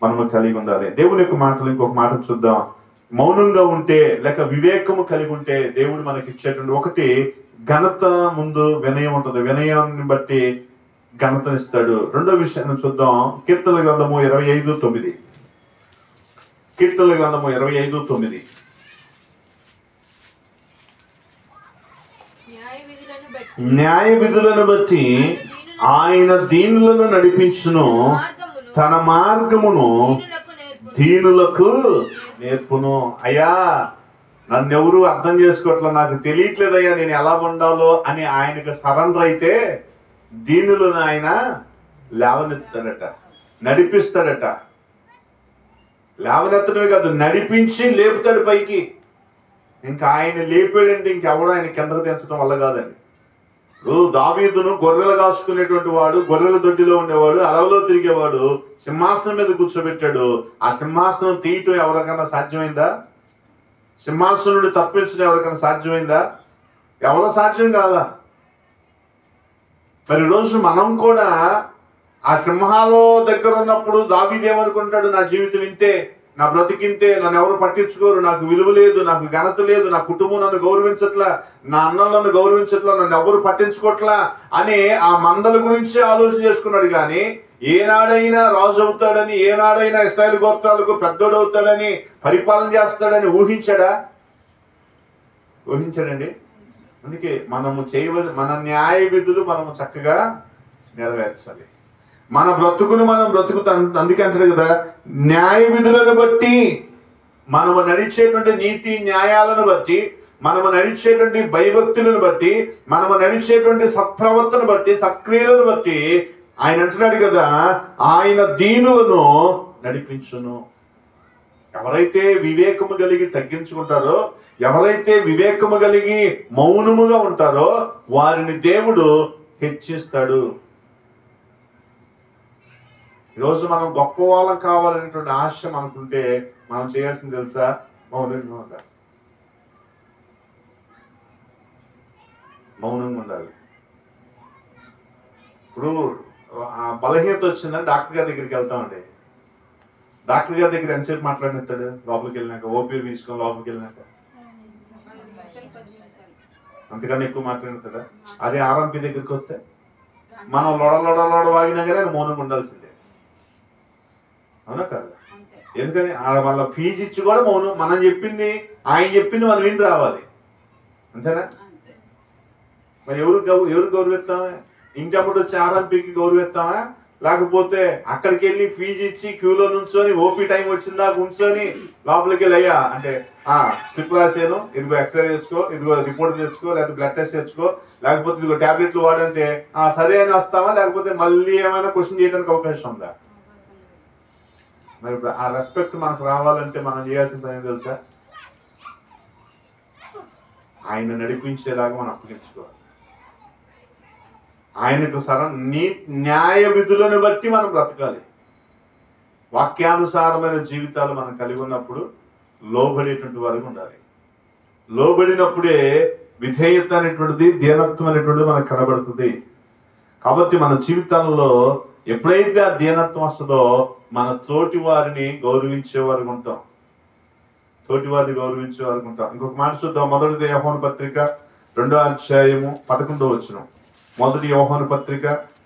మనము కలిగి ఉండాలి. దేవుని యొక్క మాటలు ఇంకొక మాట చూద్దాం. మౌనంగా ఉంటే లేక వివేకము కలిగి ఉంటే దేవుడు మనకి ఇచ్చేటువంటి ఒకటి ఘనత ముందు వినయం ఉంటుంది. వినయాన్ని బట్టి ఘనతనిస్తాడు. రెండో విషయాన్ని చూద్దాం. కీర్తనల గ్రంథము 25:9. కీర్తనల గ్రంథము 25:9. న్యాయ విధులను బట్టి ఆయన దీనులను నడిపించును, తన మార్గమును దీనులకు నేర్పును. అయ్యా, నన్నెవరు అర్థం చేసుకోవట్లే, నాకు తెలియట్లేదయ్యా నేను ఎలా ఉండాలో అని ఆయనకు సరెండర్ అయితే దీనులను ఆయన లేవనెత్తుతాడట, నడిపిస్తాడట. లేవనెత్తడమే కాదు, నడిపించి లేపుతాడు పైకి. ఇంకా ఆయన లేపాడంటే ఇంకెవడో ఆయన కిందకు దించడం వల్ల కాదండి. దావీదును గొర్రెలు కాసుకునేటువంటి వాడు, గొర్రెల దొడ్డిలో ఉండేవాడు, అడవిలో తిరిగేవాడు, సింహాసనం మీద కూర్చోబెట్టాడు. ఆ సింహాసనం తీయటం ఎవరికైనా సాధ్యమైందా? సింహాసనం నుండి తప్పించడం ఎవరికైనా సాధ్యమైందా? ఎవరో సాధ్యం కాదా? మరి రోజు మనం కూడా ఆ సింహాల దగ్గర ఉన్నప్పుడు దావీదేమనుకుంటాడు, నా జీవితం ఇంతే, నా బ్రతికింతే, నన్ను ఎవరు పట్టించుకోరు, నాకు విలువ లేదు, నాకు ఘనత లేదు, నా కుటుంబం నన్ను గౌరవించట్లా, నా అన్నం నన్ను గౌరవించట్లా, నన్ను ఎవరు పట్టించుకోవట్లా అని ఆ మందల గురించి ఆలోచన చేసుకున్నాడు. కానీ ఏనాడైనా రాజు అవుతాడని, ఏనాడైనా ఇశ్రాయేలు గోత్రాలకు పెద్దోడు అవుతాడని, పరిపాలన చేస్తాడని ఊహించాడా? ఊహించాడండి. అందుకే మనము మన న్యాయ విధులు మనము చక్కగా నెరవేర్చాలి. మన బ్రతుకును మనం బ్రతుకుతాం. అందుకే అంటారు కదా, న్యాయ విధులను బట్టి, మనము నడిచేటువంటి నీతి న్యాయాలను బట్టి, మనము నడిచేటువంటి భయభక్తులను బట్టి, మనము నడిచేటువంటి సత్ప్రవర్తన బట్టి, సత్క్రియలను బట్టి ఆయన అంటున్నాడు కదా, ఆయన దీనులను నడిపించును. ఎవరైతే వివేకము కలిగి తగ్గించుకుంటారో, ఎవరైతే వివేకము కలిగి మౌనముగా ఉంటారో వారిని దేవుడు హెచ్చిస్తాడు. ఈరోజు మనం గొప్ప వాళ్ళం కావాలనేటువంటి ఆశ మనకుంటే మనం చేయాల్సింది తెలుసా? మౌనంగా ఉండాలి. మౌనంగా ఉండాలి. ఇప్పుడు ఆ బలహీనత వచ్చిందని డాక్టర్ గారి దగ్గరికి వెళ్తామండి. డాక్టర్ గారి దగ్గర ఎంతసేపు మాట్లాడిస్తాడు? లోపలికి వెళ్ళినాక, ఓపీ తీసుకొని లోపలికి వెళ్ళినాక అంతకన్నా ఎక్కువ మాట్లాడుతాడా? అదే ఆర్ఎంపీ దగ్గరికి వస్తే మనం లొడ వాగినా కానీ ఆయన మౌనంగా ఉండాల్సిందే. అవునా కాదు? ఎందుకని వాళ్ళ ఫీజు ఇచ్చి కూడా మౌనం. మనం చెప్పింది, ఆయన చెప్పింది మనం విని రావాలి. అంతేనా? మరి ఎవరు గౌరవిస్తామా? ఇంటి అప్పుడు వచ్చి ఆర్ఎంపీకి గౌరవిస్తామా? లేకపోతే అక్కడికి వెళ్ళి ఫీజు ఇచ్చి క్యూలో నుంచొని ఓపీ టైం వచ్చిందా ఉంచొని లోపలికి వెళ్ళి, అయ్యా అంటే స్లిప్ రాసాను, ఇదిగో ఎక్స్రే తెచ్చుకో, ఇదిగో రిపోర్ట్ తెచ్చుకో, లేకపోతే బ్లడ్ టెస్ట్ తెచ్చుకో, లేకపోతే ఇదిగో టాబ్లెట్లు వాడంటే సరే అని వస్తామా? లేకపోతే మళ్ళీ ఏమైనా క్వశ్చన్ చేయడానికి అవకాశం ఉందా? మరి ఆ రెస్పెక్ట్ మనకు రావాలంటే మనం చేయాల్సిన పని తెలుసా? ఆయన నడిపించేలాగా మనం అప్పగించుకోవాలి. ఆయనకు న్యాయ విధులను బట్టి మనం బ్రతకాలి. వాక్యానుసారమైన జీవితాలు మనం కలిగి ఉన్నప్పుడు లోబడేటువంటి వారికి ఉండాలి. లోబడినప్పుడే విధేయత అనేటువంటిది, దీనత్వం అనేటువంటిది మనకు కనబడుతుంది. కాబట్టి మన జీవితాలలో ఎప్పుడైతే ఆ దీనత్వం వస్తుందో మన తోటి వారిని గౌరవించేవారు ఉంటాం. ఇంకొక మాట చూద్దాం. మొదటి యోహాను పత్రిక 2వ అధ్యాయము 11వ వచనం. మొదటి యోహాను పత్రిక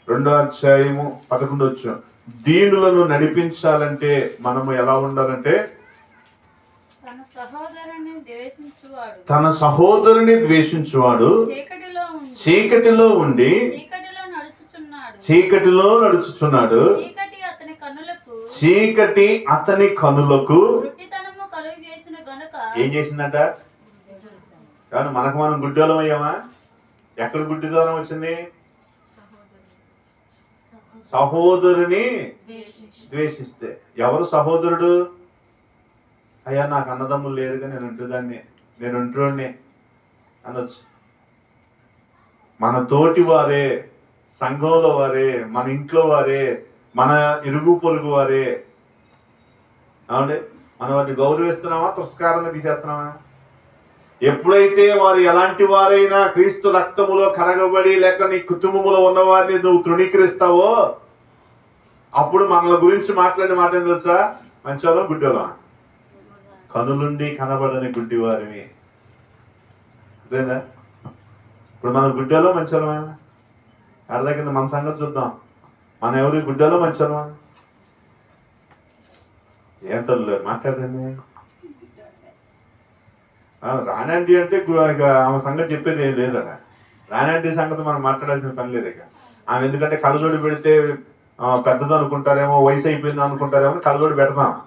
2వ అధ్యాయము 11వ వచనం. దీనులను నడిపించాలంటే మనము ఎలా ఉండాలంటే, తన సహోదరుని ద్వేషించువాడు చీకటిలో ఉండి చీకటిలో నడుచుచున్నాడు, చీకటి అతని కనులకు ఏం చేసిందట? కానీ మనకు మనం గుడ్డోలం అయ్యామా? ఎక్కడ గుడ్డిదనం వచ్చింది? సహోదరుని ద్వేషిస్తే. ఎవరు సహోదరుడు? అయ్యా నాకు అన్నదమ్ములు లేరుగా, నేను ఒంటరిని అనొచ్చు. మన తోటి వారే, సంఘంలో వారే, మన ఇంట్లో వారే, మన ఇరుగు పొరుగు వారే. అవునండి, మనం వారిని గౌరవిస్తున్నామా, తిరస్కారంగా తీసేస్తున్నామా? ఎప్పుడైతే వారు ఎలాంటి వారైనా క్రీస్తు రక్తములో కడగబడి లేక నీ కుటుంబంలో ఉన్న వారిని నువ్వు తృణీకరిస్తావో అప్పుడు మనల గురించి మాట్లాడే మాట ఏం తెలుసా? మంచోళ్ళం గుడ్డోళ్ళం. కనులుండి కనబడని గుడ్డి వారిని. అదేనా? ఇప్పుడు మనం గుడ్డోళ్ళం మంచోళ్ళమా? అర్థం మన సంగతి చూద్దాం. మనం ఎవరు గుడ్డోళ్ళం మంచోళ్ళమా? ఏం తల్లు మాట్లాడండి. రానండి అంటే ఇక ఆమె సంగతి చెప్పేది ఏం లేదట. రానండి సంగతి మనం మాట్లాడాల్సిన పని లేదు ఇక. ఆమె ఎందుకంటే కళ్ళజోడు పెడితే పెద్దది అనుకుంటారేమో, వయసు అయిపోయింది అనుకుంటారేమో కళ్ళజోడు పెడతాం.